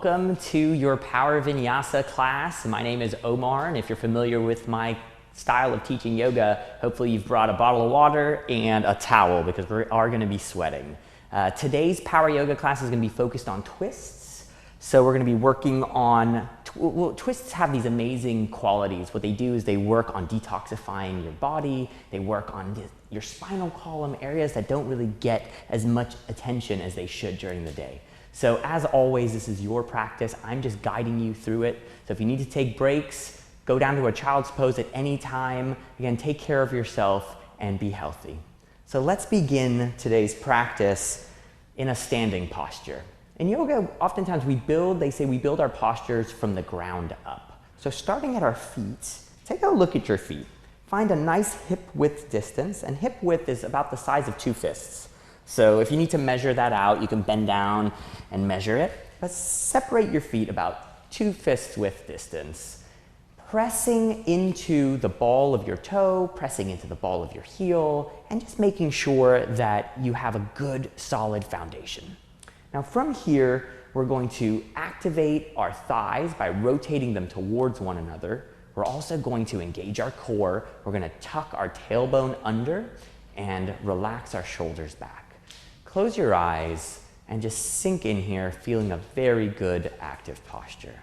Welcome to your Power Vinyasa class. My name is Omar, and if you're familiar with my style of teaching yoga, hopefully you've brought a bottle of water and a towel because we are going to be sweating. Today's Power Yoga class is going to be focused on twists. So we're going to be working on, twists have these amazing qualities. What they do is they work on detoxifying your body. They work on your spinal column, areas that don't really get as much attention as they should during the day. So as always, this is your practice. I'm just guiding you through it. So if you need to take breaks, go down to a child's pose at any time. Again, take care of yourself and be healthy. So let's begin today's practice in a standing posture. In yoga, oftentimes they say we build our postures from the ground up. So starting at our feet, take a look at your feet. Find a nice hip width distance, and hip width is about the size of 2 fists. So if you need to measure that out, you can bend down and measure it, but separate your feet about 2 fists width distance, pressing into the ball of your toe, pressing into the ball of your heel, and just making sure that you have a good solid foundation. Now from here, we're going to activate our thighs by rotating them towards one another. We're also going to engage our core. We're going to tuck our tailbone under and relax our shoulders back. Close your eyes and just sink in here, feeling a very good active posture.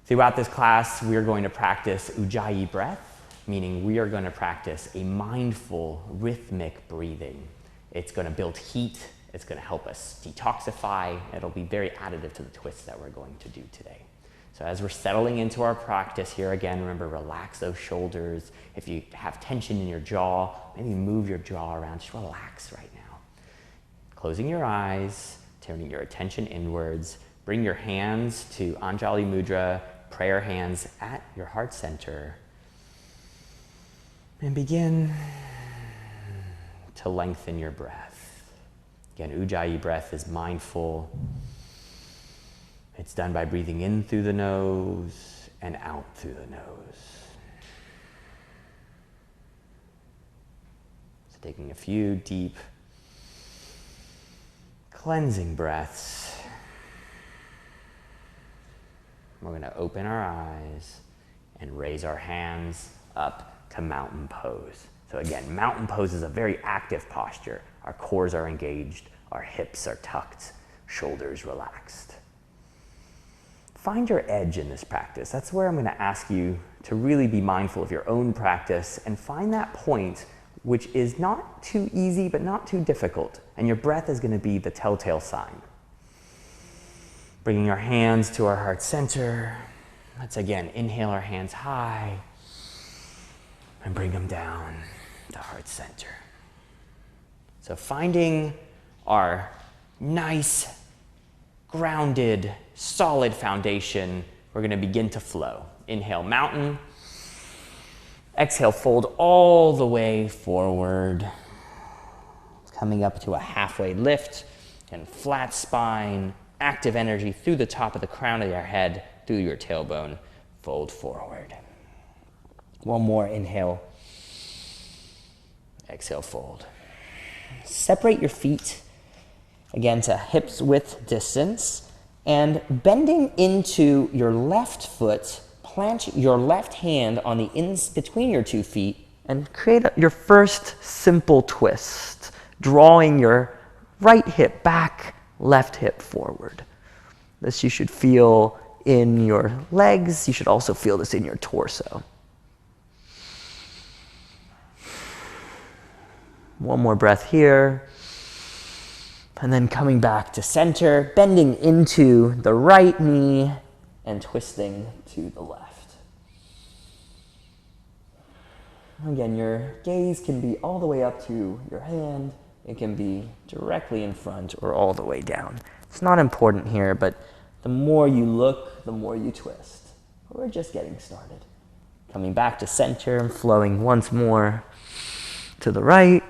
Throughout this class, we are going to practice Ujjayi Breath, meaning we are going to practice a mindful, rhythmic breathing. It's going to build heat. It's going to help us detoxify. It'll be very additive to the twists that we're going to do today. So as we're settling into our practice here, again, remember, relax those shoulders. If you have tension in your jaw, maybe move your jaw around. Just relax right now. Closing your eyes, turning your attention inwards. Bring your hands to Anjali Mudra, prayer hands at your heart center. And begin to lengthen your breath. Again, Ujjayi Breath is mindful. It's done by breathing in through the nose and out through the nose. So taking a few deep, cleansing breaths. We're going to open our eyes and raise our hands up to Mountain Pose. So again, Mountain Pose is a very active posture. Our cores are engaged, our hips are tucked, shoulders relaxed. Find your edge in this practice. That's where I'm going to ask you to really be mindful of your own practice and find that point which is not too easy but not too difficult. And your breath is going to be the telltale sign. Bringing our hands to our heart center. Let's again inhale our hands high and bring them down to heart center. So finding our nice, grounded, solid foundation, we're going to begin to flow. Inhale, mountain. Exhale, fold all the way forward. Coming up to a halfway lift and flat spine, active energy through the top of the crown of your head, through your tailbone, fold forward. One more, inhale. Exhale, fold. Separate your feet, again, to hips width distance, and bending into your left foot, plant your left hand on the between your 2 feet and create your first simple twist, drawing your right hip back, left hip forward. This you should feel in your legs. You should also feel this in your torso. One more breath here. And then coming back to center, bending into the right knee and twisting to the left. Again, your gaze can be all the way up to your hand. It can be directly in front or all the way down. It's not important here, but the more you look, the more you twist. We're just getting started. Coming back to center and flowing once more to the right.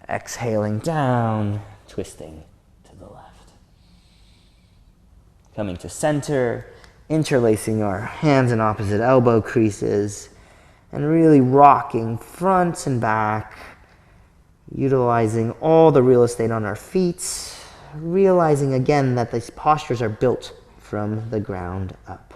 Exhaling down, twisting to the left. Coming to center, interlacing our hands in opposite elbow creases, and really rocking front and back, utilizing all the real estate on our feet, realizing again that these postures are built from the ground up.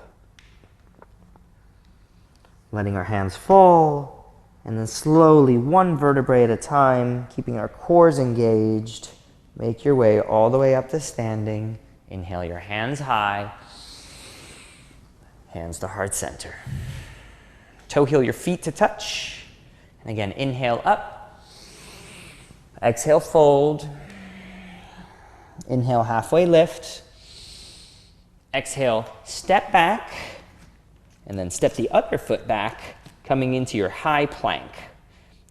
Letting our hands fall, and then slowly, one vertebrae at a time, keeping our cores engaged, make your way all the way up to standing. Inhale your hands high, hands to heart center. Toe heel your feet to touch. And again, inhale up. Exhale, fold. Inhale, halfway lift. Exhale, step back. And then step the other foot back, coming into your high plank.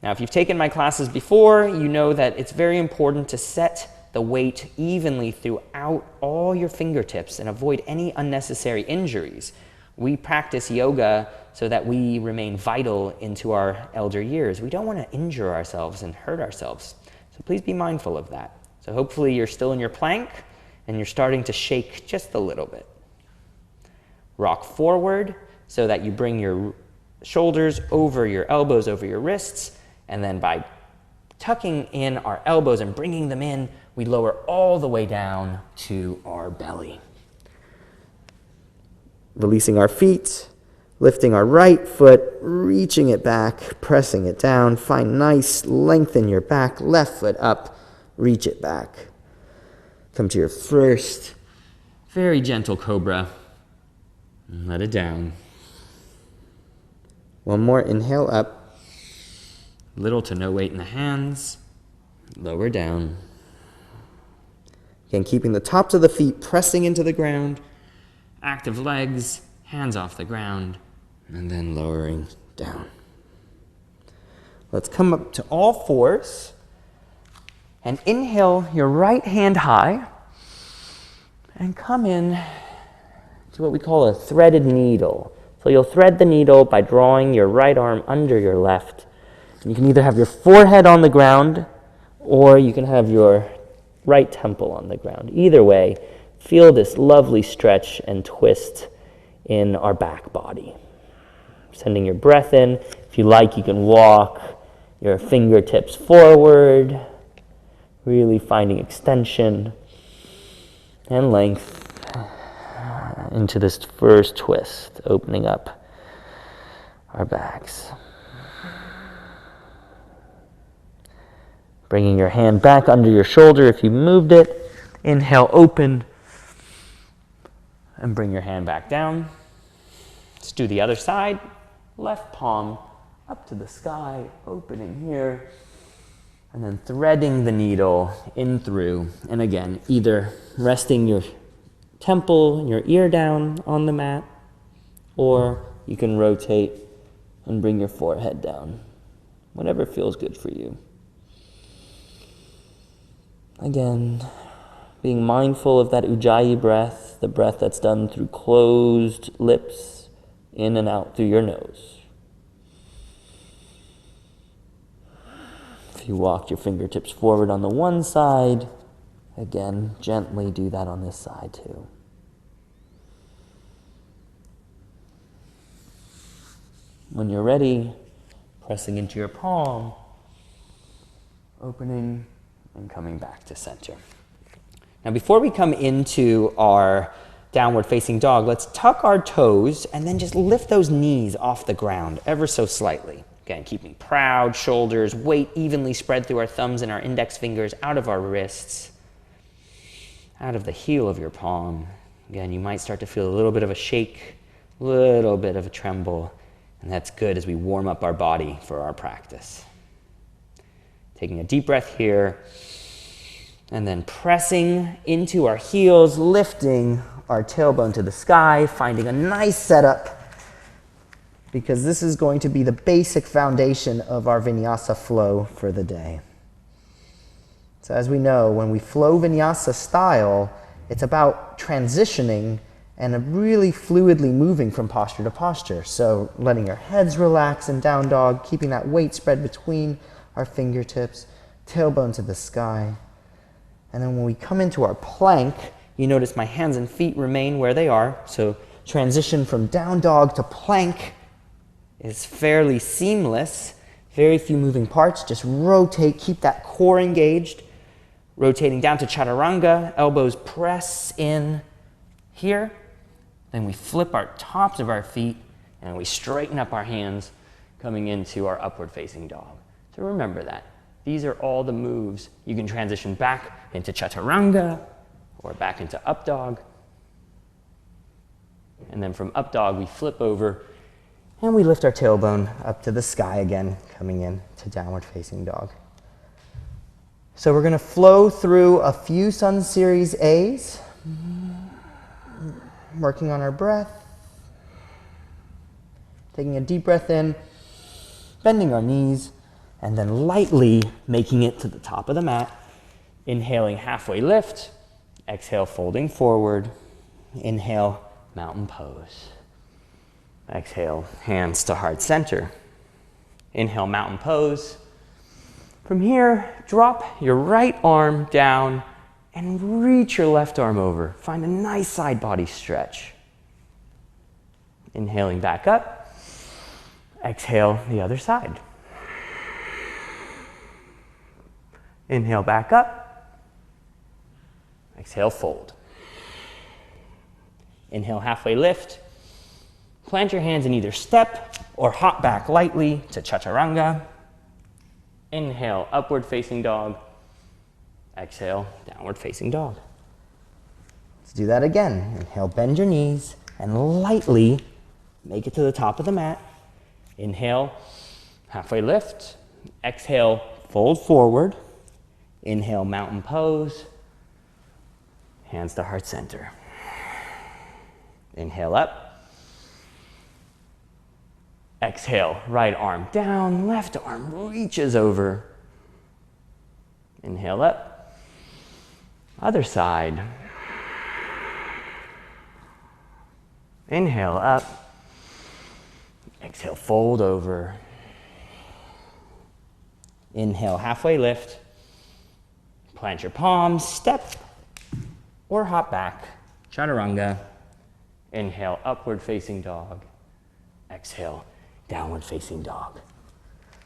Now, if you've taken my classes before, you know that it's very important to set the weight evenly throughout all your fingertips and avoid any unnecessary injuries. We practice yoga so that we remain vital into our elder years. We don't want to injure ourselves and hurt ourselves. So please be mindful of that. So hopefully you're still in your plank and you're starting to shake just a little bit. Rock forward so that you bring your shoulders over your elbows, over your wrists, and then by tucking in our elbows and bringing them in, we lower all the way down to our belly. Releasing our feet, lifting our right foot, reaching it back, pressing it down. Find nice length in your back, left foot up, reach it back. Come to your first very gentle cobra. And let it down. One more, inhale up. Little to no weight in the hands. Lower down. Again, keeping the tops of the feet pressing into the ground. Active legs, hands off the ground, and then lowering down. Let's come up to all fours and inhale your right hand high and come in to what we call a threaded needle. So you'll thread the needle by drawing your right arm under your left. You can either have your forehead on the ground or you can have your right temple on the ground. Either way, feel this lovely stretch and twist in our back body. Sending your breath in. If you like, you can walk your fingertips forward, really finding extension and length into this first twist, opening up our backs. Bringing your hand back under your shoulder if you moved it. Inhale, open, and bring your hand back down. Let's do the other side. Left palm up to the sky, opening here, and then threading the needle in through. And again, either resting your temple, your ear down on the mat, or you can rotate and bring your forehead down. Whatever feels good for you. Again, being mindful of that Ujjayi breath, the breath that's done through closed lips, in and out through your nose. If you walk your fingertips forward on the one side, again, gently do that on this side too. When you're ready, pressing into your palm, opening and coming back to center. Now, before we come into our downward facing dog, let's tuck our toes and then just lift those knees off the ground ever so slightly. Again, keeping proud shoulders, weight evenly spread through our thumbs and our index fingers out of our wrists, out of the heel of your palm. Again, you might start to feel a little bit of a shake, a little bit of a tremble, and that's good as we warm up our body for our practice. Taking a deep breath here, and then pressing into our heels, lifting our tailbone to the sky, finding a nice setup, because this is going to be the basic foundation of our Vinyasa flow for the day. So as we know, when we flow Vinyasa style, it's about transitioning and really fluidly moving from posture to posture. So letting our heads relax in down dog, keeping that weight spread between our fingertips, tailbone to the sky. And then when we come into our plank, you notice my hands and feet remain where they are. So transition from down dog to plank is fairly seamless. Very few moving parts. Just rotate, keep that core engaged. Rotating down to chaturanga, elbows press in here. Then we flip our tops of our feet and we straighten up our hands, coming into our upward facing dog. So remember that. These are all the moves. You can transition back into chaturanga or back into up dog. And then from up dog, we flip over and we lift our tailbone up to the sky again, coming in to downward facing dog. So we're going to flow through a few Sun Series A's, working on our breath, taking a deep breath in, bending our knees, and then lightly making it to the top of the mat. Inhaling, halfway lift. Exhale, folding forward. Inhale, mountain pose. Exhale, hands to heart center. Inhale, mountain pose. From here, drop your right arm down and reach your left arm over. Find a nice side body stretch. Inhaling back up. Exhale, the other side. Inhale back up. Exhale, fold. Inhale, halfway lift. Plant your hands in either step or hop back lightly to chaturanga. Inhale, upward facing dog. Exhale, downward facing dog. Let's do that again. Inhale, bend your knees and lightly make it to the top of the mat. Inhale, halfway lift. Exhale, fold forward. Inhale, mountain pose. Hands to heart center. Inhale up. Exhale, right arm down, left arm reaches over. Inhale up. Other side. Inhale up. Exhale, fold over. Inhale, halfway lift. Plant your palms, step or hop back. Chaturanga. Inhale, upward facing dog. Exhale, downward facing dog.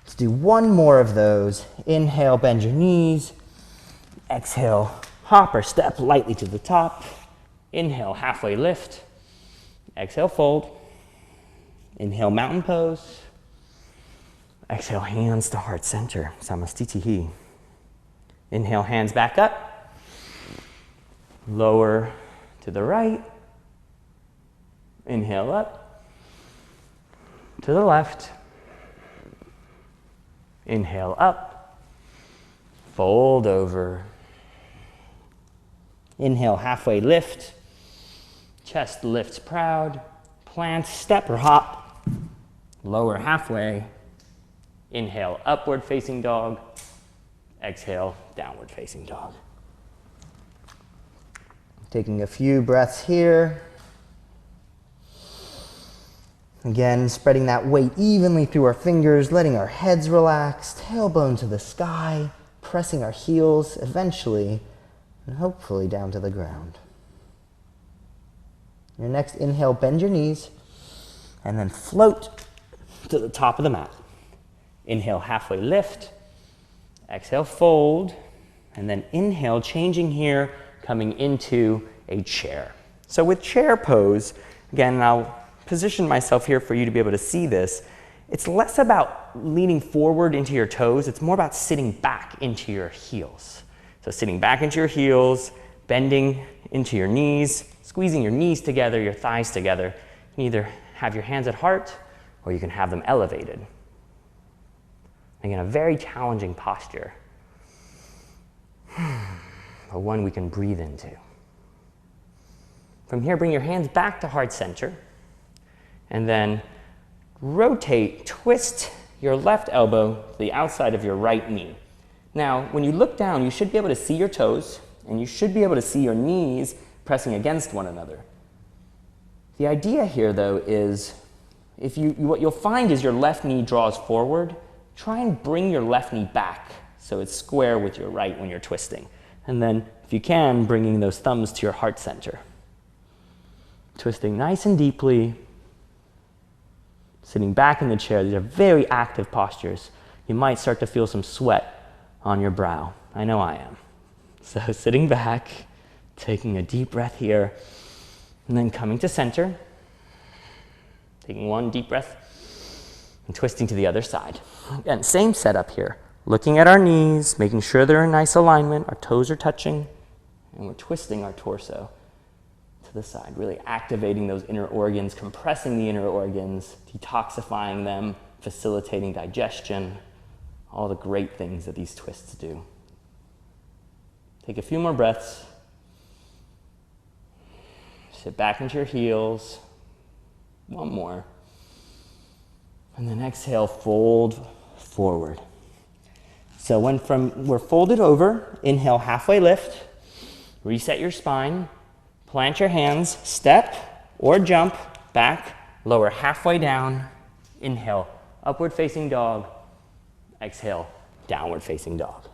Let's do one more of those. Inhale, bend your knees. Exhale, hop or step lightly to the top. Inhale, halfway lift. Exhale, fold. Inhale, mountain pose. Exhale, hands to heart center, samastitihi. Inhale, hands back up. Lower to the right. Inhale up. To the left. Inhale up. Fold over. Inhale, halfway lift. Chest lifts proud. Plant, step or hop. Lower halfway. Inhale, upward facing dog. Exhale, downward facing dog. Taking a few breaths here. Again, spreading that weight evenly through our fingers, letting our heads relax, tailbone to the sky, pressing our heels eventually, and hopefully down to the ground. Your next inhale, bend your knees, and then float to the top of the mat. Inhale, halfway lift. Exhale, fold. And then inhale, changing here, coming into a chair. So with chair pose, again, I'll position myself here for you to be able to see this. It's less about leaning forward into your toes. It's more about sitting back into your heels. So sitting back into your heels, bending into your knees, squeezing your knees together, your thighs together. You can either have your hands at heart or you can have them elevated. Again, a very challenging posture, but one we can breathe into. From here, bring your hands back to heart center, and then rotate, twist your left elbow to the outside of your right knee. Now, when you look down, you should be able to see your toes, and you should be able to see your knees pressing against one another. The idea here, though, is what you'll find is your left knee draws forward. Try and bring your left knee back so it's square with your right when you're twisting. And then, if you can, bringing those thumbs to your heart center. Twisting nice and deeply. Sitting back in the chair. These are very active postures. You might start to feel some sweat on your brow. I know I am. So sitting back, taking a deep breath here, and then coming to center, taking one deep breath, and twisting to the other side. Again, same setup here. Looking at our knees, making sure they're in nice alignment, our toes are touching, and we're twisting our torso to the side, really activating those inner organs, compressing the inner organs, detoxifying them, facilitating digestion, all the great things that these twists do. Take a few more breaths. Sit back into your heels. One more. And then exhale, fold forward. So when we're folded over, inhale, halfway lift, reset your spine, plant your hands, step or jump back, lower halfway down, inhale, upward facing dog, exhale, downward facing dog.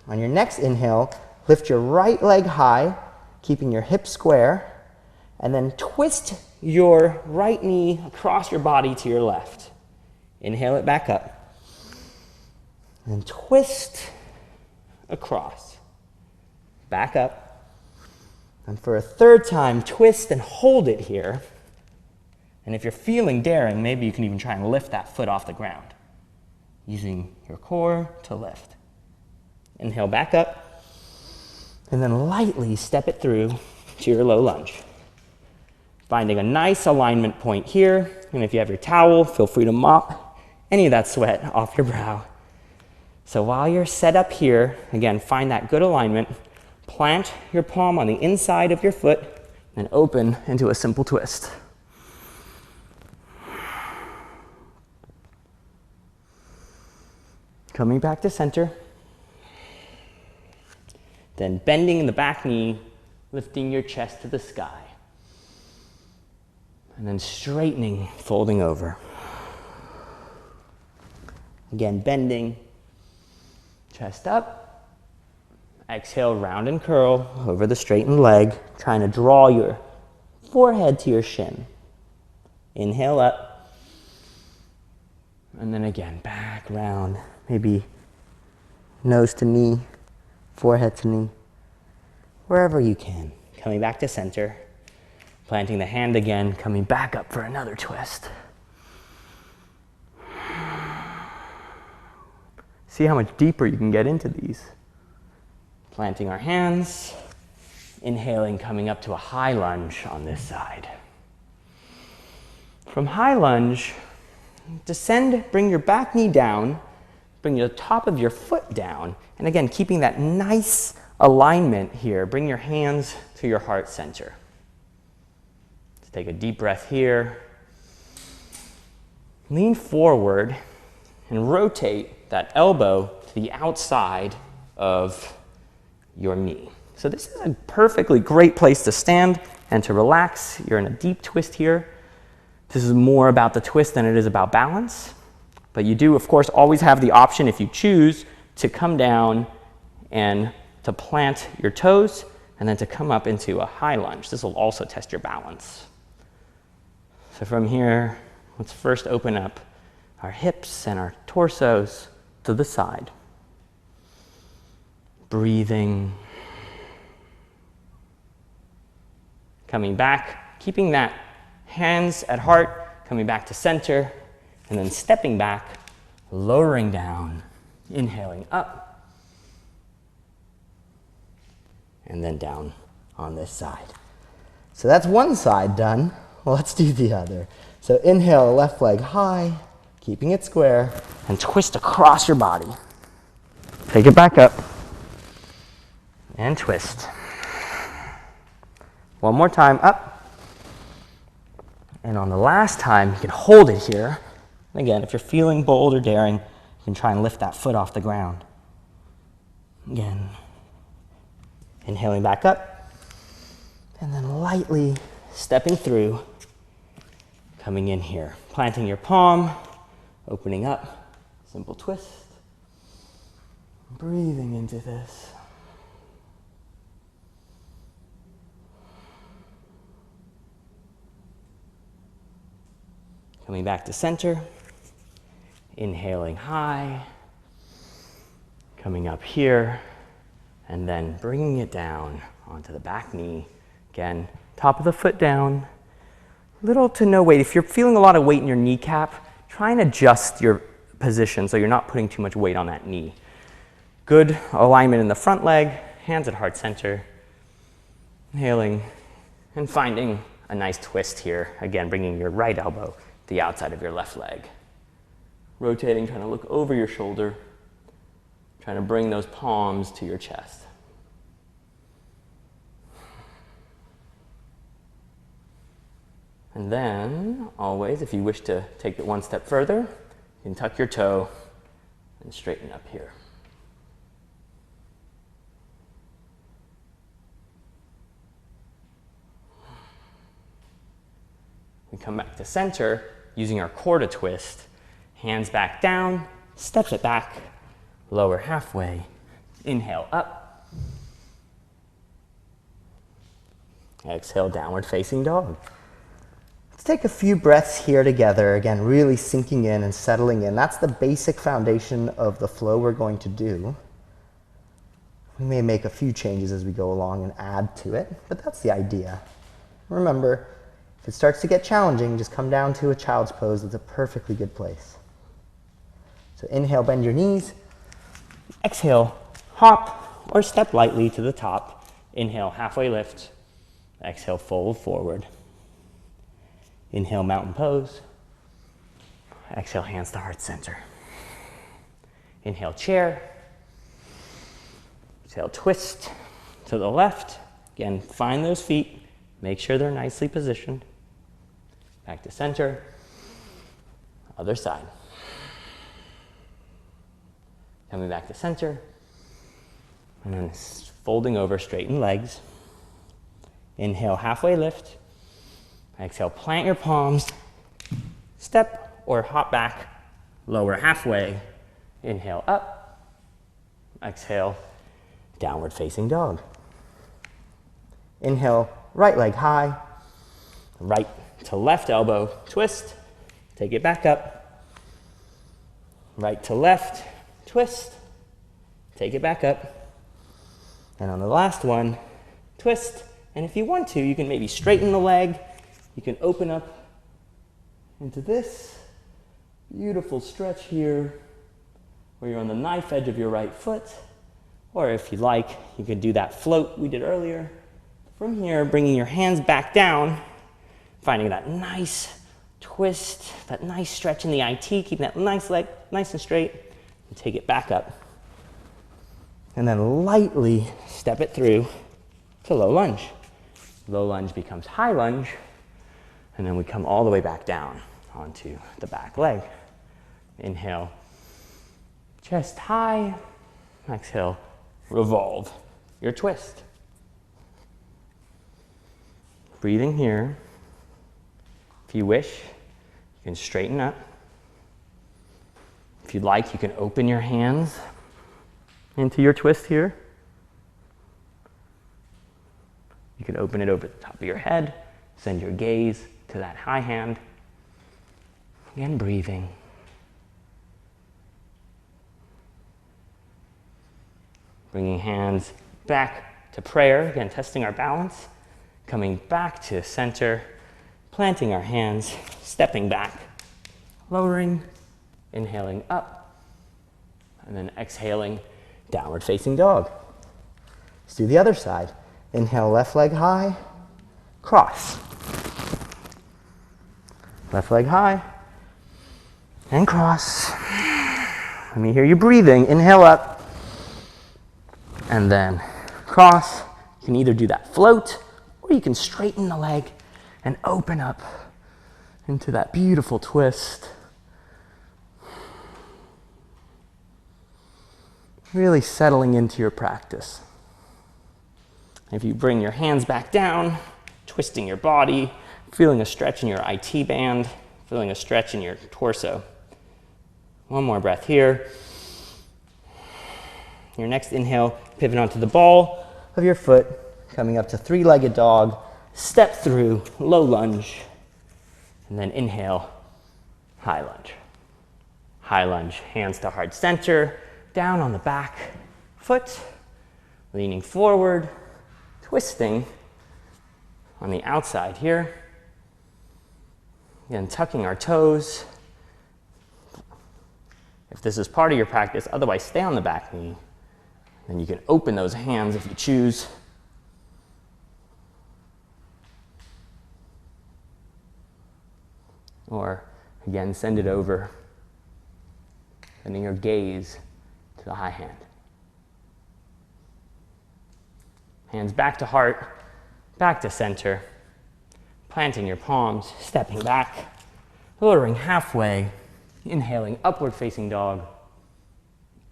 On your next inhale, lift your right leg high, keeping your hips square, and then twist your right knee across your body to your left. Inhale it back up. And twist across. Back up. And for a third time, twist and hold it here. And if you're feeling daring, maybe you can even try and lift that foot off the ground, using your core to lift. Inhale back up, and then lightly step it through to your low lunge. Finding a nice alignment point here, and if you have your towel, feel free to mop any of that sweat off your brow. So while you're set up here, again, find that good alignment, plant your palm on the inside of your foot, and open into a simple twist. Coming back to center. Then bending the back knee, lifting your chest to the sky. And then straightening, folding over. Again, bending, chest up. Exhale, round and curl over the straightened leg, trying to draw your forehead to your shin. Inhale up. And then again, back, round, maybe nose to knee, forehead to knee, wherever you can. Coming back to center, planting the hand again, coming back up for another twist. See how much deeper you can get into these. Planting our hands, inhaling, coming up to a high lunge on this side. From high lunge, descend, bring your back knee down, bring the top of your foot down, and again, keeping that nice alignment here, bring your hands to your heart center. Let's take a deep breath here. Lean forward and rotate that elbow to the outside of your knee. So this is a perfectly great place to stand and to relax. You're in a deep twist here. This is more about the twist than it is about balance. But you do, of course, always have the option, if you choose, to come down and to plant your toes and then to come up into a high lunge. This will also test your balance. So from here, let's first open up our hips and our torsos to the side. Breathing. Coming back, keeping that hands at heart, coming back to center, and then stepping back, lowering down, inhaling up, and then down on this side. So that's one side done. Well, let's do the other. So inhale, left leg high, keeping it square, and twist across your body. Take it back up, and twist. One more time, up. And on the last time, you can hold it here. Again, if you're feeling bold or daring, you can try and lift that foot off the ground. Again, inhaling back up, and then lightly stepping through, coming in here. Planting your palm, opening up, simple twist. Breathing into this. Coming back to center. Inhaling high, Coming up here, and then bringing it down onto the back knee. Again, top of the foot down, little to no weight. If you're feeling a lot of weight in your kneecap, try and adjust your position so you're not putting too much weight on that knee. Good alignment in the front leg, hands at heart center. Inhaling and finding a nice twist here. Again, bringing your right elbow to the outside of your left leg. Rotating, trying to look over your shoulder. Trying to bring those palms to your chest. And then, always, if you wish to take it one step further, you can tuck your toe and straighten up here. We come back to center using our core to twist. Hands back down, step it back, lower halfway, inhale up. Exhale, downward facing dog. Let's take a few breaths here together, again, really sinking in and settling in. That's the basic foundation of the flow we're going to do. We may make a few changes as we go along and add to it, but that's the idea. Remember, if it starts to get challenging, just come down to a child's pose. It's a perfectly good place. So inhale, bend your knees. Exhale, hop or step lightly to the top. Inhale, halfway lift. Exhale, fold forward. Inhale, mountain pose. Exhale, hands to heart center. Inhale, chair. Exhale, twist to the left. Again, find those feet. Make sure they're nicely positioned. Back to center. Other side. Coming back to center. And then folding over, straighten legs. Inhale, halfway lift. Exhale, plant your palms. Step or hop back, lower halfway. Inhale, up. Exhale, downward facing dog. Inhale, right leg high. Right to left elbow, twist. Take it back up. Right to left, twist. Take it back up. And on the last one, twist. And if you want to, you can maybe straighten the leg. You can open up into this beautiful stretch here where you're on the knife edge of your right foot. Or if you like, you could do that float we did earlier. From here, bringing your hands back down, finding that nice twist, that nice stretch in the IT, keeping that nice leg nice and straight, and take it back up. And then lightly step it through to low lunge. Low lunge becomes high lunge, and then we come all the way back down onto the back leg. Inhale, chest high. Exhale, revolve your twist. Breathing here. If you wish, you can straighten up. If you'd like, you can open your hands into your twist here. You can open it over the top of your head. Send your gaze to that high hand. Again, breathing. Bringing hands back to prayer. Again, testing our balance. Coming back to center. Planting our hands. Stepping back. Lowering. Inhaling up. And then exhaling, downward facing dog. Let's do the other side. Inhale, left leg high. Cross. Left leg high. And cross. Let me hear you breathing. Inhale up. And then cross. You can either do that float, or you can straighten the leg and open up into that beautiful twist. Really settling into your practice. If you bring your hands back down, twisting your body, feeling a stretch in your IT band, feeling a stretch in your torso. One more breath here. Your next inhale, pivot onto the ball of your foot, coming up to three-legged dog, step through, low lunge, and then inhale, high lunge. High lunge, hands to heart center, down on the back foot, leaning forward, twisting on the outside here. Again, tucking our toes. If this is part of your practice, otherwise stay on the back knee. Then you can open those hands if you choose. Or again, send it over, sending your gaze to the high hand. Hands back to heart, back to center, planting your palms, stepping back, lowering halfway, inhaling upward facing dog,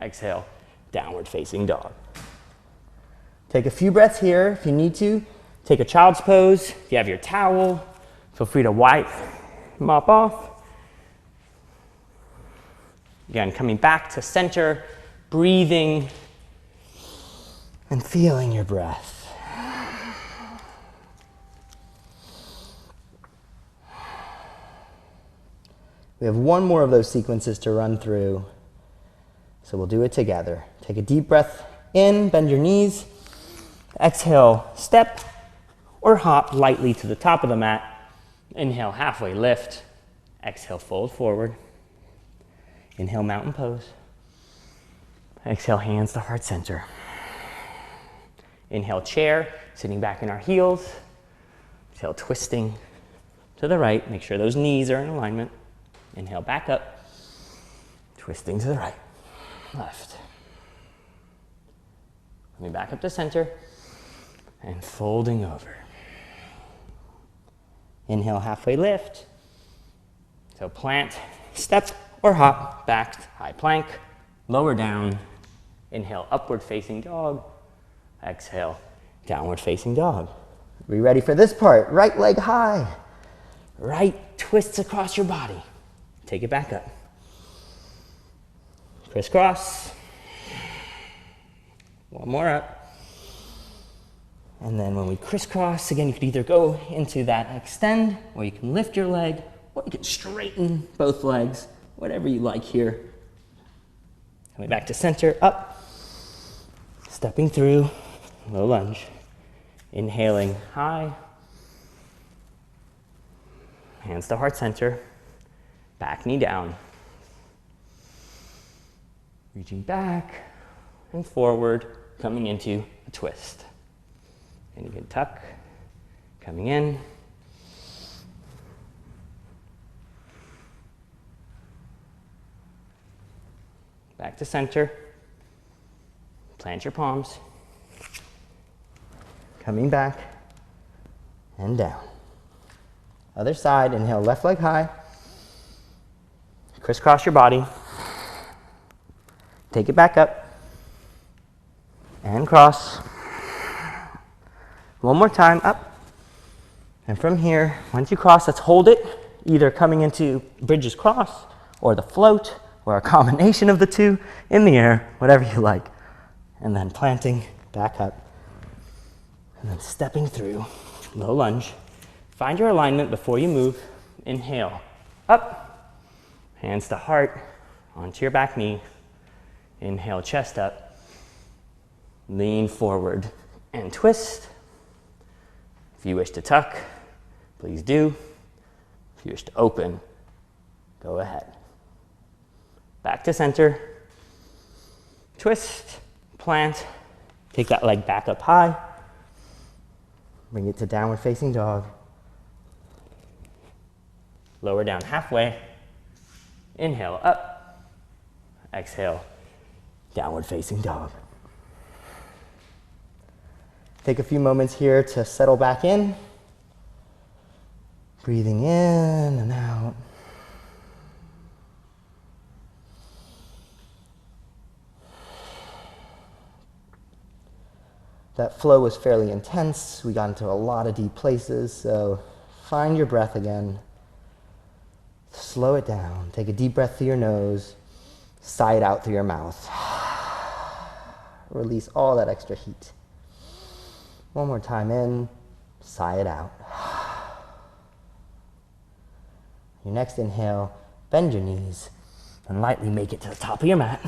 exhale, downward facing dog. Take a few breaths here if you need to. Take a child's pose. If you have your towel, feel free to wipe, mop off. Again, coming back to center, breathing and feeling your breath. We have one more of those sequences to run through, so we'll do it together. Take a deep breath in, bend your knees. Exhale, step or hop lightly to the top of the mat. Inhale, halfway lift. Exhale, fold forward. Inhale, mountain pose. Exhale, hands to heart center. Inhale, chair, sitting back in our heels. Exhale, twisting to the right. Make sure those knees are in alignment. Inhale, back up. Twisting to the right, left. Coming back up to center and folding over. Inhale, halfway lift. So plant, step or hop, back, high plank, lower down. Inhale, upward facing dog. Exhale, downward facing dog. Are we ready for this part? Right leg high. Right twists across your body. Take it back up. Crisscross. One more up. And then when we crisscross, again, you could either go into that extend, or you can lift your leg, or you can straighten both legs, whatever you like here. Coming back to center, up. Stepping through, low lunge. Inhaling high. Hands to heart center. Back knee down. Reaching back and forward, coming into a twist. And you can tuck, coming in. Back to center. Plant your palms. Coming back and down. Other side, inhale, left leg high. Crisscross your body. Take it back up. And cross. One more time, up. And from here, once you cross, let's hold it, either coming into bridges cross, or the float, or a combination of the two in the air, whatever you like. And then planting, back up. And then stepping through, low lunge. Find your alignment before you move. Inhale, up. Hands to heart, onto your back knee. Inhale, chest up. Lean forward and twist. If you wish to tuck, please do. If you wish to open, go ahead. Back to center. Twist, plant. Take that leg back up high. Bring it to downward facing dog. Lower down halfway. Inhale, up. Exhale, downward facing dog. Take a few moments here to settle back in. Breathing in and out. That flow was fairly intense. We got into a lot of deep places, so find your breath again. Slow it down. Take a deep breath through your nose. Sigh it out through your mouth. Release all that extra heat. One more time in, sigh it out. Your next inhale, bend your knees and lightly make it to the top of your mat.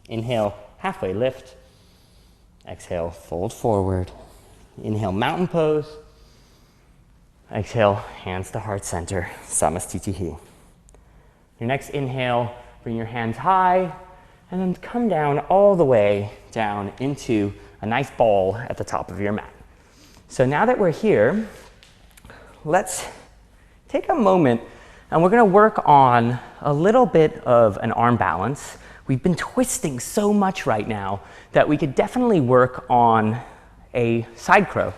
Inhale, halfway lift. Exhale, fold forward. Inhale, mountain pose. Exhale, hands to heart center, Samastitihi. Your next inhale, bring your hands high, and then come down all the way down into a nice ball at the top of your mat. So now that we're here, let's take a moment and we're gonna work on a little bit of an arm balance. We've been twisting so much right now that we could definitely work on a side crow.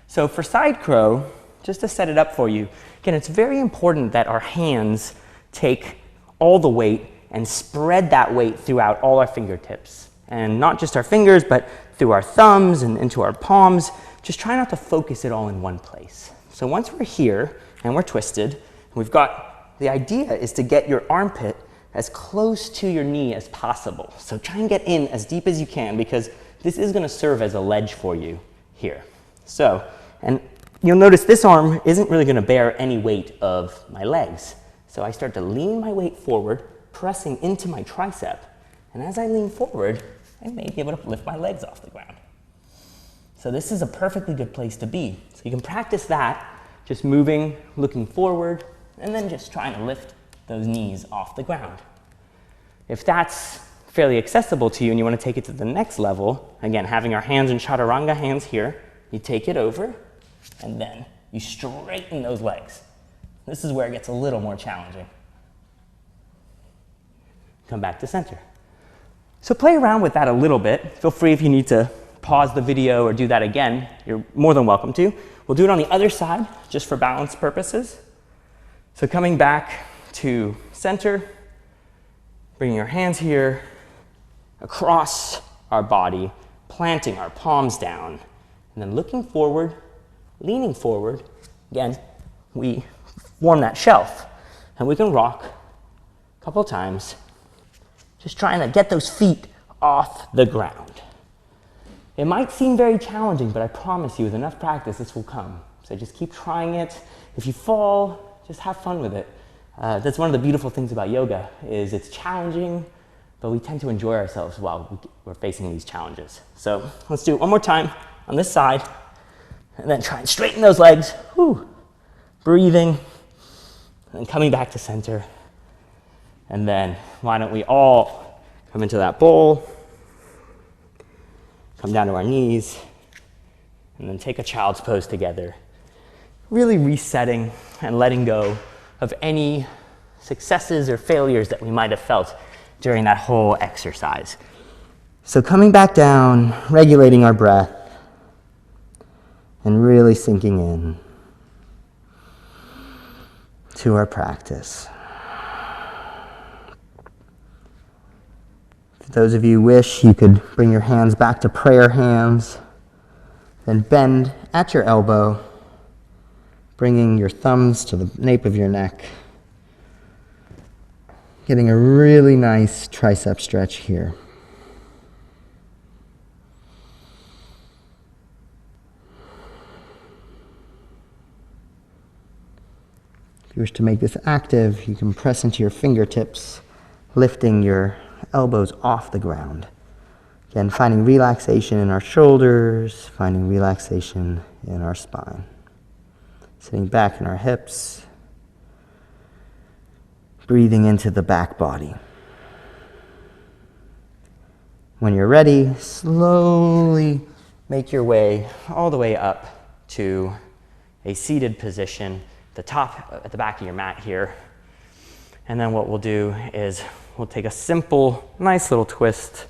So for side crow, just to set it up for you, again, it's very important that our hands take all the weight and spread that weight throughout all our fingertips. And not just our fingers, but through our thumbs and into our palms. Just try not to focus it all in one place. So once we're here and we're twisted, the idea is to get your armpit as close to your knee as possible. So try and get in as deep as you can because this is gonna serve as a ledge for you here. So, and you'll notice this arm isn't really gonna bear any weight of my legs. So I start to lean my weight forward, pressing into my tricep. And as I lean forward, I may be able to lift my legs off the ground. So this is a perfectly good place to be. So you can practice that, just moving, looking forward, and then just trying to lift those knees off the ground. If that's fairly accessible to you and you want to take it to the next level, again, having our hands in chaturanga, hands here, you take it over, and then you straighten those legs. This is where it gets a little more challenging. Come back to center. So play around with that a little bit. Feel free if you need to pause the video or do that again, you're more than welcome to. We'll do it on the other side, just for balance purposes. So coming back to center, bringing our hands here, across our body, planting our palms down, and then looking forward, leaning forward. Again, we form that shelf, and we can rock a couple times, just trying to get those feet off the ground. It might seem very challenging, but I promise you, with enough practice, this will come. So just keep trying it. If you fall, just have fun with it. That's one of the beautiful things about yoga, is it's challenging, but we tend to enjoy ourselves while we're facing these challenges. So let's do it one more time on this side, and then try and straighten those legs. Whew. Breathing, and coming back to center. And then why don't we all come into that bowl, come down to our knees, and then take a child's pose together. Really resetting and letting go of any successes or failures that we might have felt during that whole exercise. So coming back down, regulating our breath, and really sinking in to our practice. For those of you who wish, you could bring your hands back to prayer hands, then bend at your elbow, bringing your thumbs to the nape of your neck, getting a really nice tricep stretch here. If you wish to make this active, you can press into your fingertips, lifting your elbows off the ground. Again, finding relaxation in our shoulders, finding relaxation in our spine. Sitting back in our hips, breathing into the back body. When you're ready, slowly make your way all the way up to a seated position, the top at the back of your mat here. And then what we'll do is we'll take a simple, nice little twist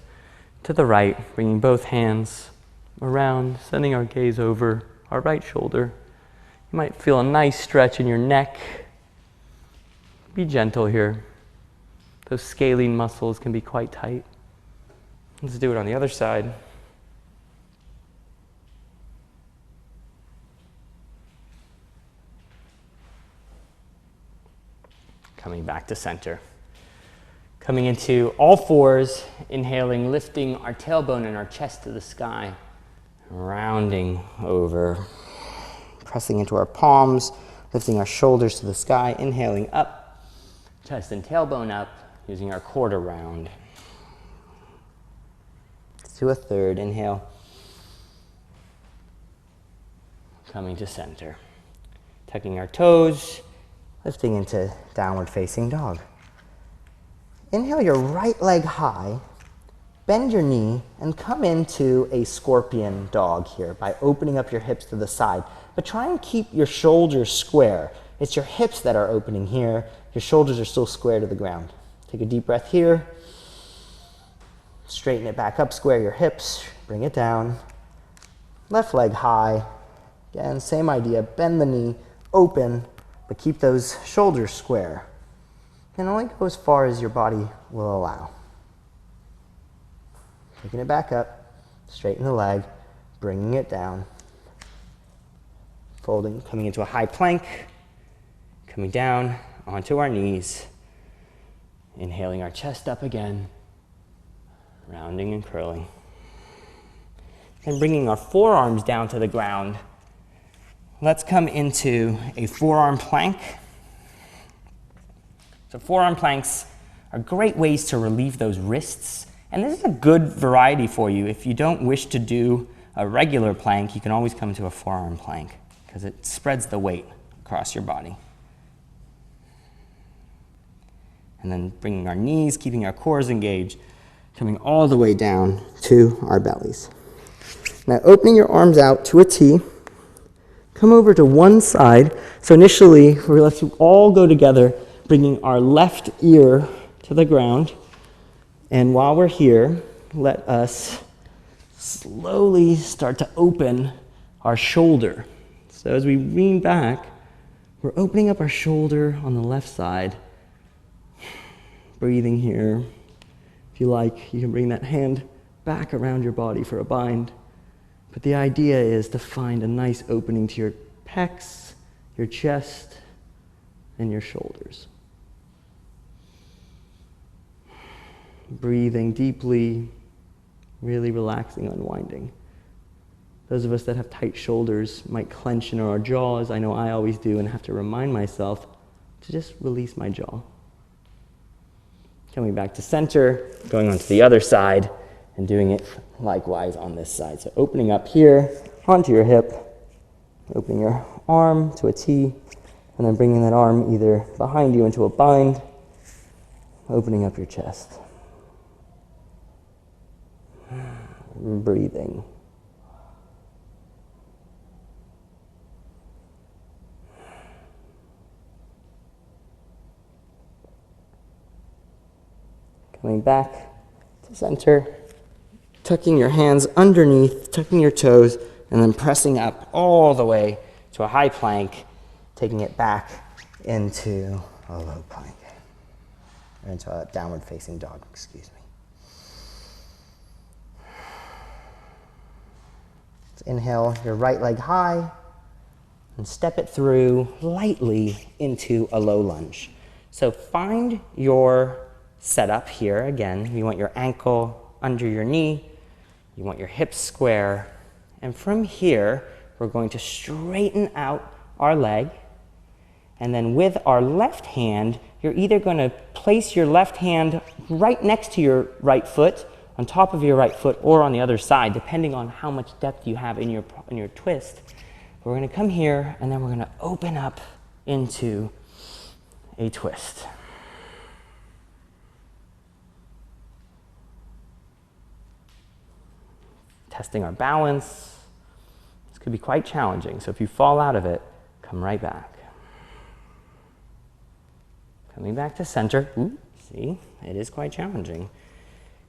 to the right, bringing both hands around, sending our gaze over our right shoulder. You might feel a nice stretch in your neck. Be gentle here. Those scalene muscles can be quite tight. Let's do it on the other side. Coming back to center. Coming into all fours, inhaling, lifting our tailbone and our chest to the sky, rounding over, pressing into our palms, lifting our shoulders to the sky, inhaling up, chest and tailbone up, using our core to round. to a third. Inhale. Coming to center. Tucking our toes, lifting into downward facing dog. Inhale your right leg high, bend your knee, and come into a scorpion dog here by opening up your hips to the side. But try and keep your shoulders square. It's your hips that are opening here. Your shoulders are still square to the ground. Take a deep breath here. Straighten it back up, square your hips, bring it down. Left leg high. Again, same idea, bend the knee, open, but keep those shoulders square. And only go as far as your body will allow. Taking it back up, straighten the leg, bringing it down. Folding, coming into a high plank, coming down onto our knees. Inhaling our chest up again, rounding and curling. And bringing our forearms down to the ground. Let's come into a forearm plank. So forearm planks are great ways to relieve those wrists. And this is a good variety for you. If you don't wish to do a regular plank, you can always come to a forearm plank because it spreads the weight across your body. And then bringing our knees, keeping our cores engaged, coming all the way down to our bellies. Now opening your arms out to a T. Come over to one side. So initially, let's all go together, bringing our left ear to the ground. And while we're here, let us slowly start to open our shoulder. So as we lean back, we're opening up our shoulder on the left side. Breathing here. If you like, you can bring that hand back around your body for a bind. But the idea is to find a nice opening to your pecs, your chest, and your shoulders. Breathing deeply, really relaxing, unwinding. Those of us that have tight shoulders might clench in our jaws. I know I always do, and have to remind myself to just release my jaw. Coming back to center, going onto the other side, and doing it likewise on this side. So opening up here, onto your hip, opening your arm to a T, and then bringing that arm either behind you into a bind, opening up your chest. Breathing. Coming back to center, tucking your hands underneath, tucking your toes, and then pressing up all the way to a high plank, taking it back into a low plank, or into a downward facing dog, excuse me. Let's inhale your right leg high, and step it through lightly into a low lunge. So find your setup here. Again, you want your ankle under your knee, you want your hips square, and from here, we're going to straighten out our leg, and then with our left hand, you're either going to place your left hand right next to your right foot, on top of your right foot, or on the other side, depending on how much depth you have in your twist. We're going to come here, and then we're going to open up into a twist. Testing our balance. This could be quite challenging, so if you fall out of it, come right back. Coming back to center. Ooh, see, it is quite challenging.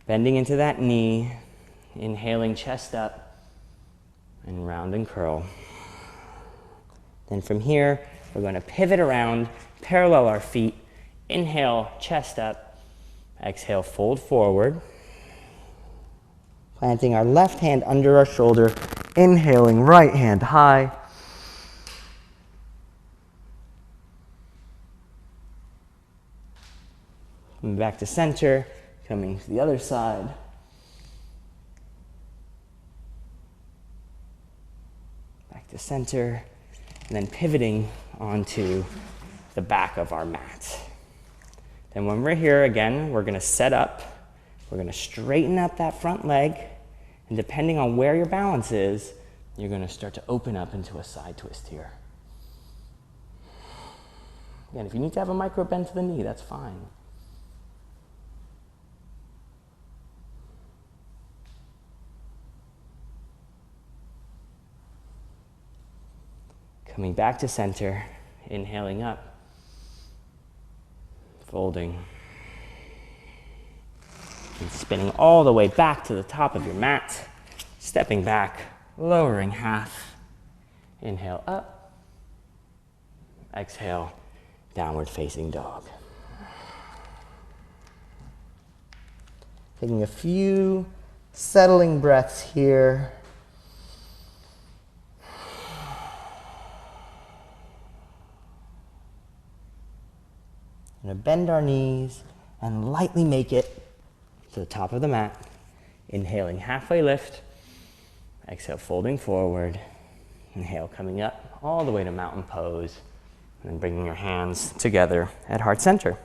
Bending into that knee, inhaling chest up, and round and curl. Then from here, we're going to pivot around, parallel our feet, inhale, chest up, exhale, fold forward. Planting our left hand under our shoulder, inhaling, right hand high. Coming back to center, coming to the other side. Back to center, and then pivoting onto the back of our mat. Then when we're here again, we're going to set up. We're going to straighten up that front leg, And depending on where your balance is, you're going to start to open up into a side twist here. Again, if you need to have a micro bend to the knee, that's fine. Coming back to center, inhaling up, folding, and spinning all the way back to the top of your mat, stepping back, lowering half, inhale up, exhale, downward facing dog. Taking a few settling breaths here. I'm going to bend our knees and lightly make it to the top of the mat. Inhaling, halfway lift. Exhale, folding forward. Inhale, coming up all the way to mountain pose. And then bringing your hands together at heart center.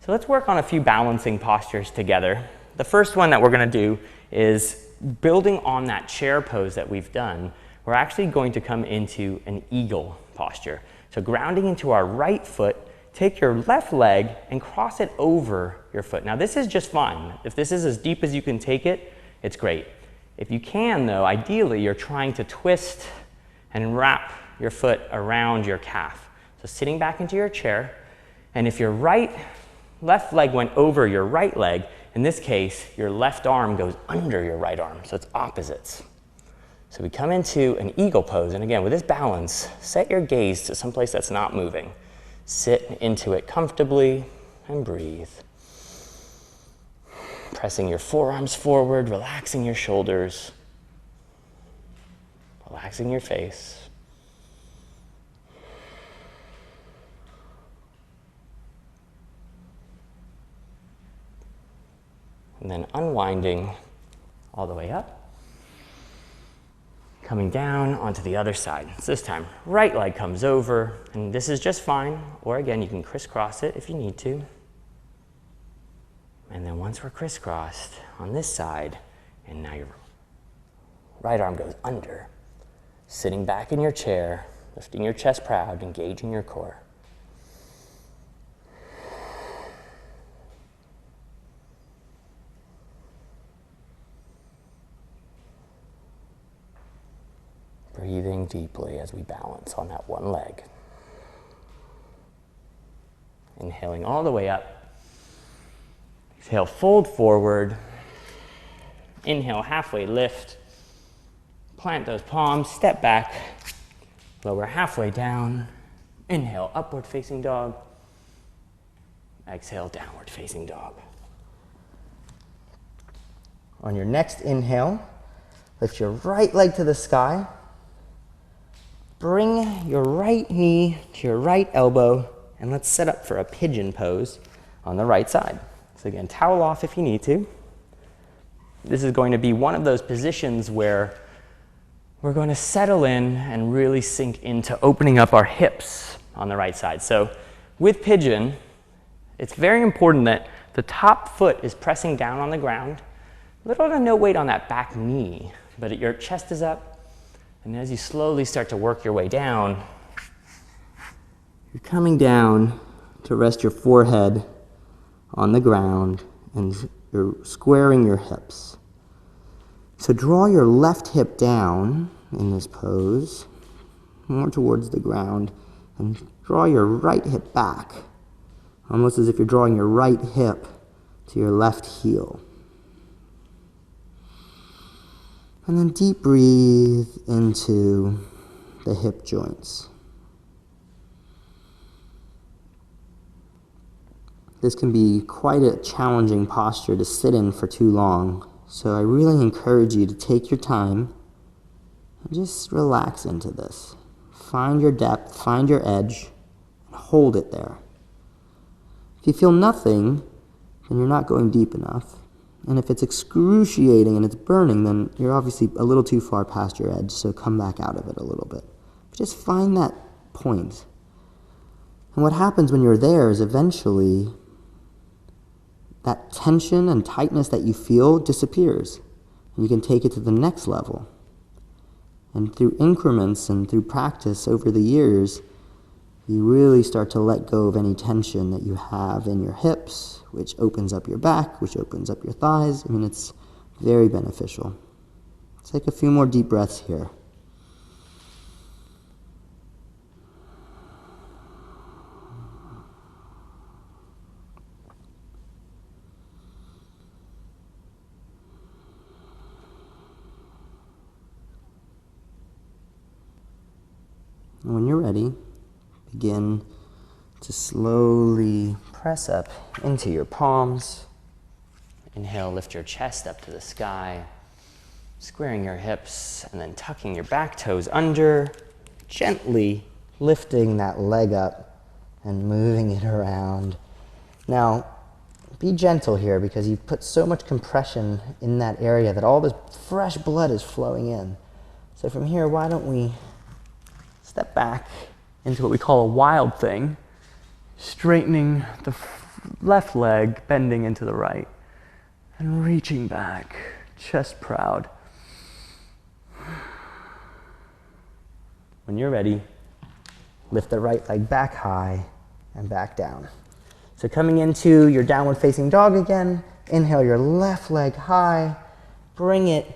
So let's work on a few balancing postures together. The first one that we're going to do is building on that chair pose that we've done. We're actually going to come into an eagle posture. So grounding into our right foot, take your left leg and cross it over your foot. Now this is just fine. If this is as deep as you can take it, it's great. If you can though, ideally you're trying to twist and wrap your foot around your calf. So sitting back into your chair, and if your left leg went over your right leg, in this case, your left arm goes under your right arm, so it's opposites. So we come into an eagle pose, and again, with this balance, set your gaze to someplace that's not moving. Sit into it comfortably and breathe. Pressing your forearms forward, relaxing your shoulders, relaxing your face. And then unwinding all the way up. Coming down onto the other side. So this time, right leg comes over, and this is just fine. Or again, you can crisscross it if you need to. And then once we're crisscrossed on this side, and now your right arm goes under. Sitting back in your chair, lifting your chest proud, engaging your core. Breathing deeply as we balance on that one leg. Inhaling all the way up. Exhale, fold forward. Inhale, halfway lift. Plant those palms, step back. Lower halfway down. Inhale, upward facing dog. Exhale, downward facing dog. On your next inhale, lift your right leg to the sky. Bring your right knee to your right elbow, and let's set up for a pigeon pose on the right side. So again, towel off if you need to. This is going to be one of those positions where we're going to settle in and really sink into opening up our hips on the right side. So with pigeon, it's very important that the top foot is pressing down on the ground. Little to no weight on that back knee, but your chest is up. And as you slowly start to work your way down, you're coming down to rest your forehead on the ground and you're squaring your hips. So draw your left hip down in this pose, more towards the ground, and draw your right hip back, almost as if you're drawing your right hip to your left heel. And then deep breathe into the hip joints. This can be quite a challenging posture to sit in for too long, so I really encourage you to take your time and just relax into this. Find your depth, find your edge, and hold it there. If you feel nothing, then you're not going deep enough. And if it's excruciating and it's burning, then you're obviously a little too far past your edge, so come back out of it a little bit. But just find that point. And what happens when you're there is eventually that tension and tightness that you feel disappears. You can take it to the next level. And through increments and through practice over the years, you really start to let go of any tension that you have in your hips, which opens up your back, which opens up your thighs. I mean, it's very beneficial. Take a few more deep breaths here. And when you're ready, begin to slowly press up into your palms. Inhale, lift your chest up to the sky, squaring your hips, and then tucking your back toes under, gently lifting that leg up and moving it around. Now, be gentle here because you've put so much compression in that area that all this fresh blood is flowing in. So from here, why don't we step back into what we call a wild thing, straightening the left leg, bending into the right, and reaching back, chest proud. When you're ready, lift the right leg back high and back down. So coming into your downward facing dog again, inhale your left leg high, bring it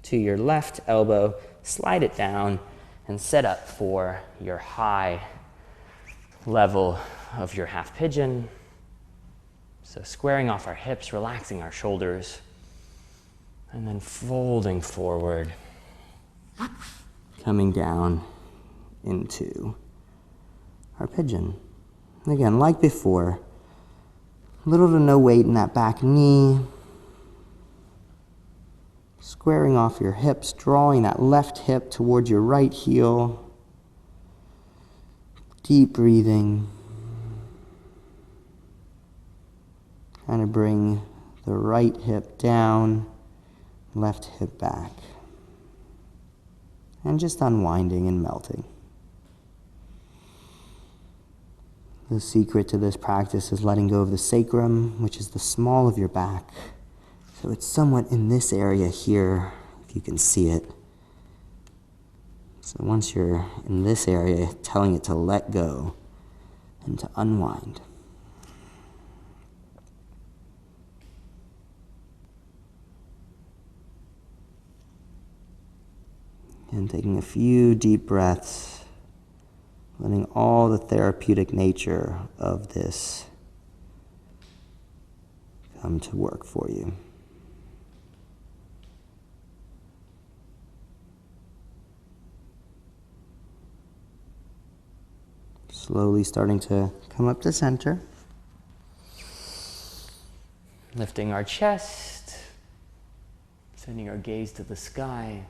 to your left elbow, slide it down, and set up for your high level of your half pigeon. So squaring off our hips, relaxing our shoulders, and then folding forward, coming down into our pigeon. And again, like before, little to no weight in that back knee, squaring off your hips, drawing that left hip towards your right heel. Deep breathing. Kind of bring the right hip down, left hip back. And just unwinding and melting. The secret to this practice is letting go of the sacrum, which is the small of your back. So it's somewhat in this area here, if you can see it. So once you're in this area, telling it to let go and to unwind. And taking a few deep breaths, letting all the therapeutic nature of this come to work for you. Slowly starting to come up to center. Lifting our chest, sending our gaze to the sky,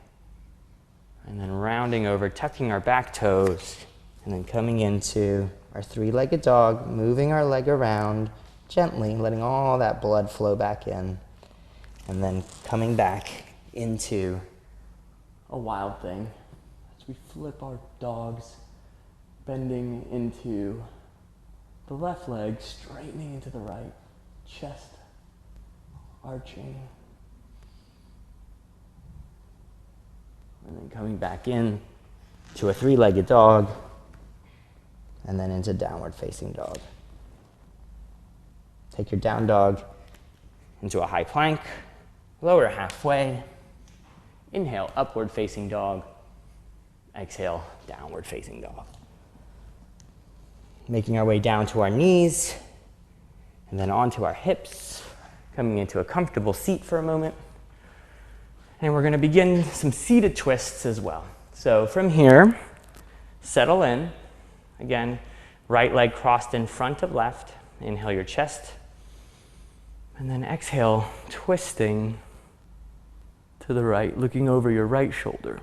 and then rounding over, tucking our back toes, and then coming into our three-legged dog, moving our leg around gently, letting all that blood flow back in, and then coming back into a wild thing as we flip our dogs, bending into the left leg, straightening into the right, chest arching, and then coming back in to a three-legged dog, and then into downward facing dog. Take your down dog into a high plank, lower halfway, inhale, upward facing dog, exhale, downward facing dog. Making our way down to our knees, and then onto our hips, coming into a comfortable seat for a moment. And we're gonna begin some seated twists as well. So from here, settle in. Again, right leg crossed in front of left. Inhale your chest. And then exhale, twisting to the right, looking over your right shoulder.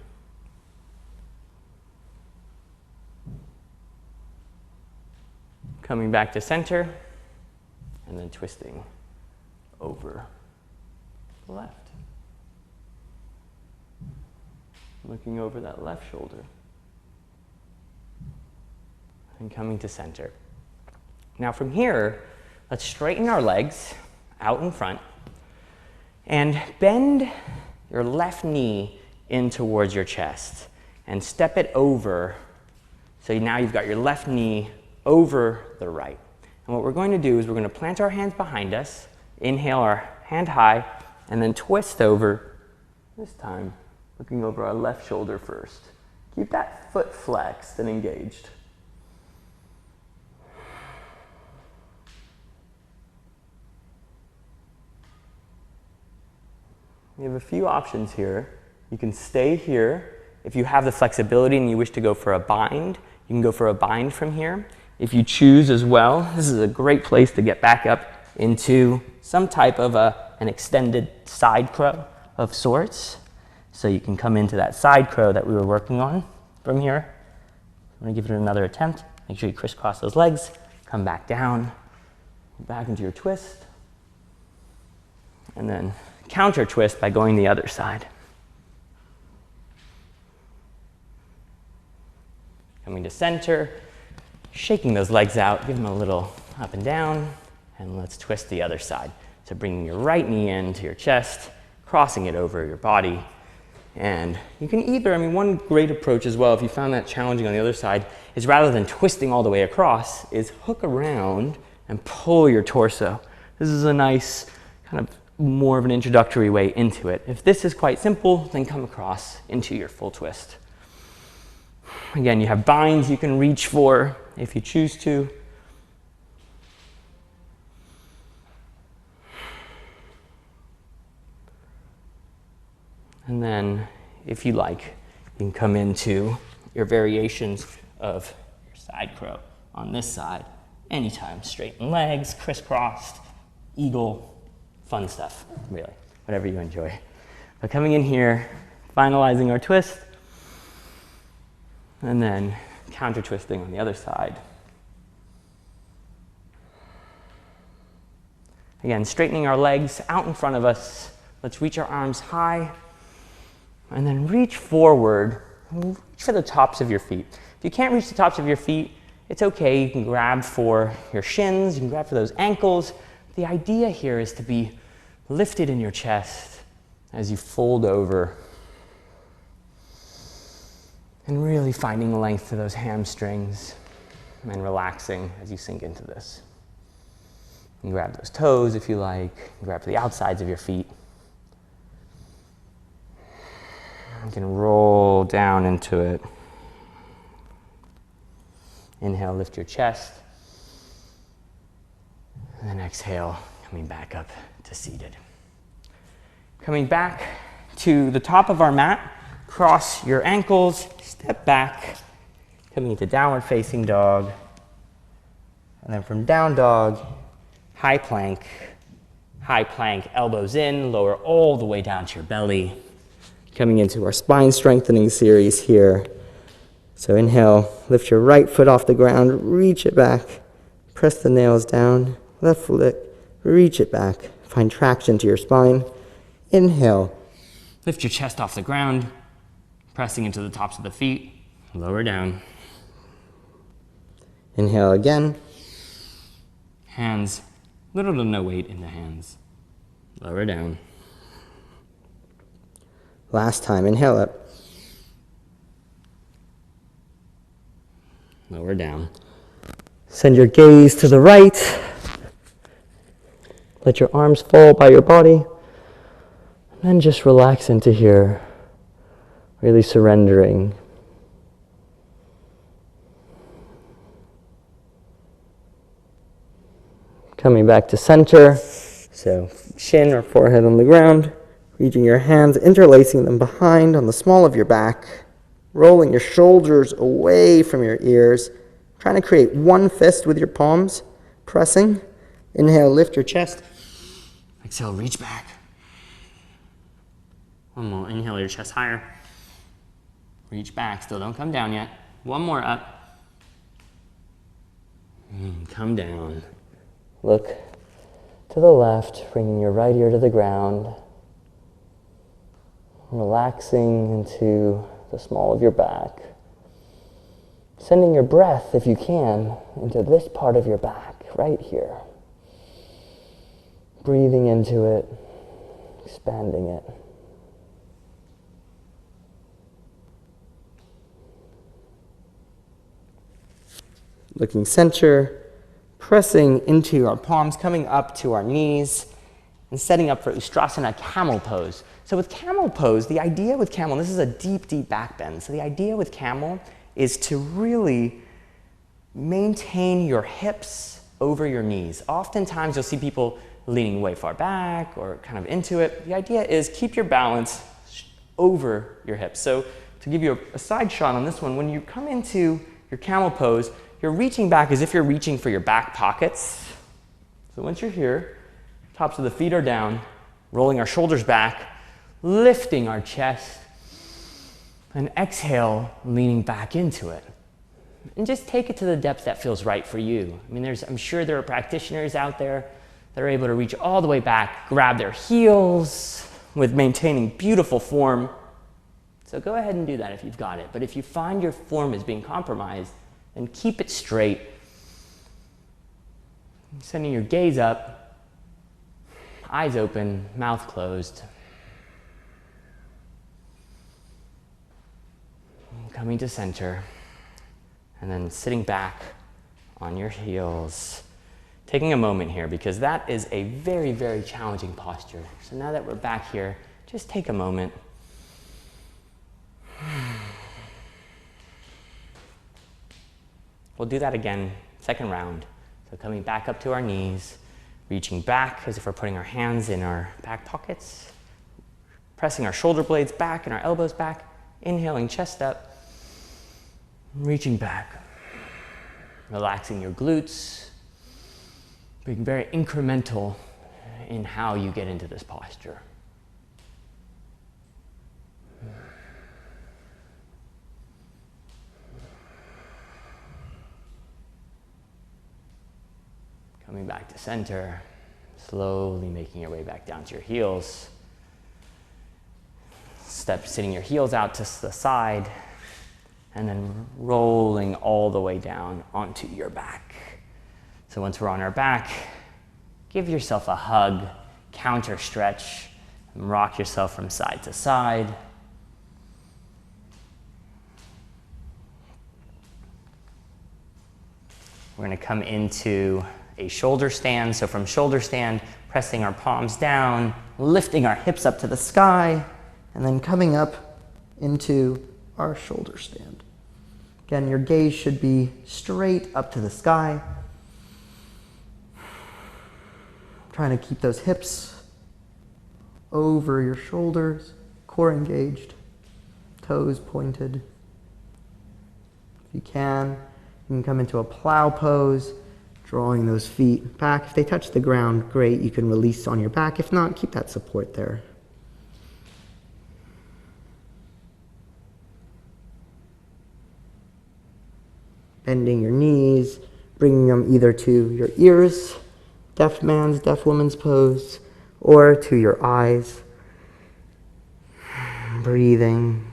Coming back to center, and then twisting over the left. Looking over that left shoulder. And coming to center. Now from here, let's straighten our legs out in front. And bend your left knee in towards your chest and step it over. So now you've got your left knee over the right. And what we're going to do is we're going to plant our hands behind us, inhale our hand high, and then twist over, this time looking over our left shoulder first. Keep that foot flexed and engaged. We have a few options here. You can stay here. If you have the flexibility and you wish to go for a bind, you can go for a bind from here. If you choose as well, this is a great place to get back up into some type of an extended side crow of sorts. So you can come into that side crow that we were working on from here. I'm gonna give it another attempt. Make sure you crisscross those legs, come back down, back into your twist, and then counter twist by going the other side. Coming to center, shaking those legs out, give them a little up and down, and let's twist the other side. So bringing your right knee into your chest, crossing it over your body. And you can either, one great approach as well, if you found that challenging on the other side, is rather than twisting all the way across, is hook around and pull your torso. This is a nice kind of more of an introductory way into it. If this is quite simple, then come across into your full twist. Again, you have binds you can reach for if you choose to. And then, if you like, you can come into your variations of your side crow on this side. Anytime, straighten legs, crisscrossed, eagle, fun stuff, really, whatever you enjoy. But coming in here, finalizing our twist, and then counter twisting on the other side. Again, straightening our legs out in front of us. Let's reach our arms high, and then reach forward, reach for the tops of your feet. If you can't reach the tops of your feet, it's okay. You can grab for your shins, you can grab for those ankles. The idea here is to be lifted in your chest as you fold over and really finding length to those hamstrings and relaxing as you sink into this. You can grab those toes if you like, grab for the outsides of your feet. You can roll down into it. Inhale, lift your chest. And then exhale, coming back up to seated. Coming back to the top of our mat, cross your ankles, step back, coming into downward facing dog. And then from down dog, high plank, elbows in, lower all the way down to your belly. Coming into our spine strengthening series here. So inhale, lift your right foot off the ground, reach it back, press the nails down, left foot, reach it back, find traction to your spine. Inhale, lift your chest off the ground, pressing into the tops of the feet, lower down. Inhale again, hands, little to no weight in the hands, lower down. Last time, inhale up. Lower down. Send your gaze to the right. Let your arms fall by your body. And then just relax into here, really surrendering. Coming back to center. So shin or forehead on the ground. Reaching your hands, interlacing them behind on the small of your back, rolling your shoulders away from your ears, trying to create one fist with your palms, pressing. Inhale, lift your chest. Exhale, reach back. One more, inhale your chest higher. Reach back, still don't come down yet. One more up. Come down. Look to the left, bringing your right ear to the ground. Relaxing into the small of your back. Sending your breath, if you can, into this part of your back, right here. Breathing into it, expanding it. Looking center, pressing into our palms, coming up to our knees, and setting up for Ustrasana, Camel Pose. So with Camel Pose, the idea with Camel, this is a deep, deep back bend. So the idea with Camel is to really maintain your hips over your knees. Oftentimes you'll see people leaning way far back or kind of into it. The idea is keep your balance over your hips. So to give you a side shot on this one, when you come into your Camel Pose, you're reaching back as if you're reaching for your back pockets. So once you're here, tops of the feet are down, rolling our shoulders back, lifting our chest, and exhale, leaning back into it. And just take it to the depth that feels right for you. I mean, I'm sure there are practitioners out there that are able to reach all the way back, grab their heels with maintaining beautiful form. So go ahead and do that if you've got it. But if you find your form is being compromised, then keep it straight. Sending your gaze up, eyes open, mouth closed. Coming to center, and then sitting back on your heels. Taking a moment here because that is a very, very challenging posture. So now that we're back here, just take a moment. We'll do that again, second round. So coming back up to our knees, reaching back as if we're putting our hands in our back pockets, pressing our shoulder blades back and our elbows back, inhaling chest up, reaching back, relaxing your glutes, being very incremental in how you get into this posture. Coming back to center, slowly making your way back down to your heels. Sitting your heels out to the side, and then rolling all the way down onto your back. So once we're on our back, give yourself a hug, counter stretch, and rock yourself from side to side. We're going to come into a shoulder stand. So from shoulder stand, pressing our palms down, lifting our hips up to the sky, and then coming up into our shoulder stand. Again, your gaze should be straight up to the sky. Trying to keep those hips over your shoulders, core engaged, toes pointed. If you can come into a plow pose, drawing those feet back. If they touch the ground, great, you can release on your back. If not, keep that support there. Bending your knees, bringing them either to your ears, deaf man's, deaf woman's pose, or to your eyes. Breathing.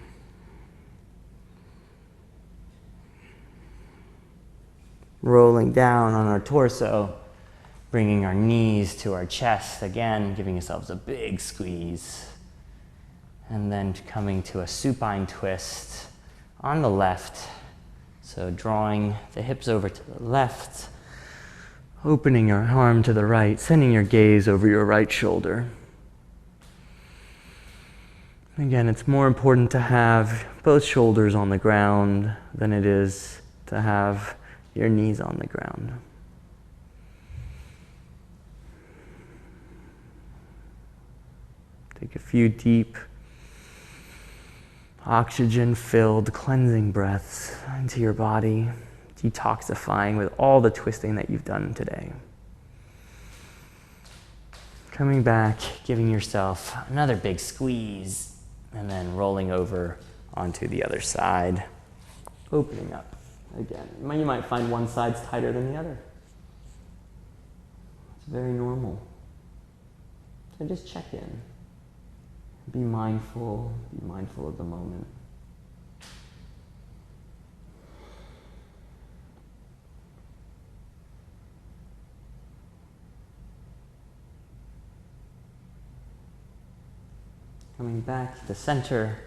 Rolling down on our torso, bringing our knees to our chest, again, giving yourselves a big squeeze. And then coming to a supine twist on the left. So drawing the hips over to the left, opening your arm to the right, sending your gaze over your right shoulder. Again, it's more important to have both shoulders on the ground than it is to have your knees on the ground. Take a few deep, oxygen-filled, cleansing breaths into your body, detoxifying with all the twisting that you've done today. Coming back, giving yourself another big squeeze, and then rolling over onto the other side, opening up. Again, you might find one side's tighter than the other. It's very normal. So just check in. Be mindful of the moment. Coming back to center,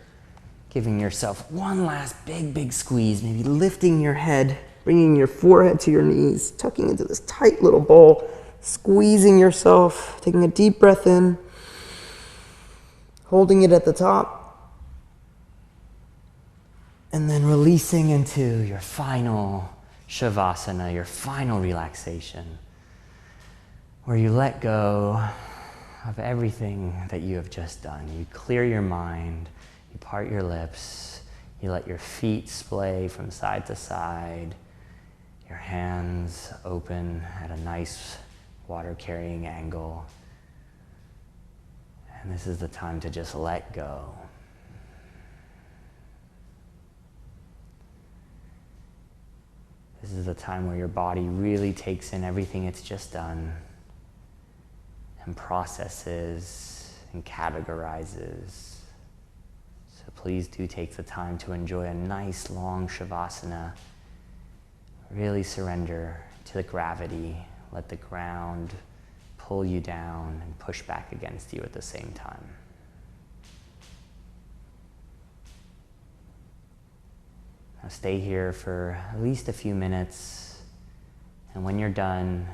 giving yourself one last big squeeze, maybe lifting your head, bringing your forehead to your knees, tucking into this tight little ball, squeezing yourself, taking a deep breath in, holding it at the top, and then releasing into your final Shavasana, your final relaxation, where you let go of everything that you have just done. You clear your mind, you part your lips, you let your feet splay from side to side, your hands open at a nice water-carrying angle. And this is the time to just let go. This is the time where your body really takes in everything it's just done and processes and categorizes. So please do take the time to enjoy a nice long Shavasana. Really surrender to the gravity. Let the ground pull you down and push back against you at the same time. Now stay here for at least a few minutes, and when you're done,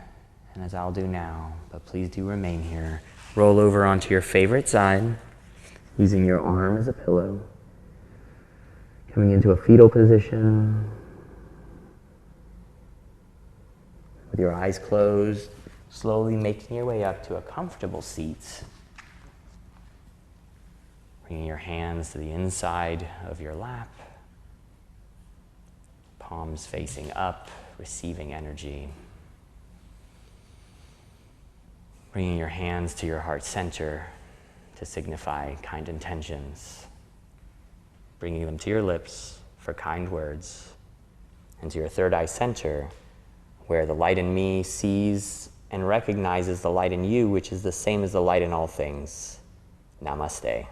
and as I'll do now, but please do remain here, roll over onto your favorite side, using your arm as a pillow, coming into a fetal position, with your eyes closed, slowly making your way up to a comfortable seat, bringing your hands to the inside of your lap, palms facing up, receiving energy. Bringing your hands to your heart center to signify kind intentions. Bringing them to your lips for kind words. And to your third eye center, where the light in me sees and recognizes the light in you, which is the same as the light in all things. Namaste.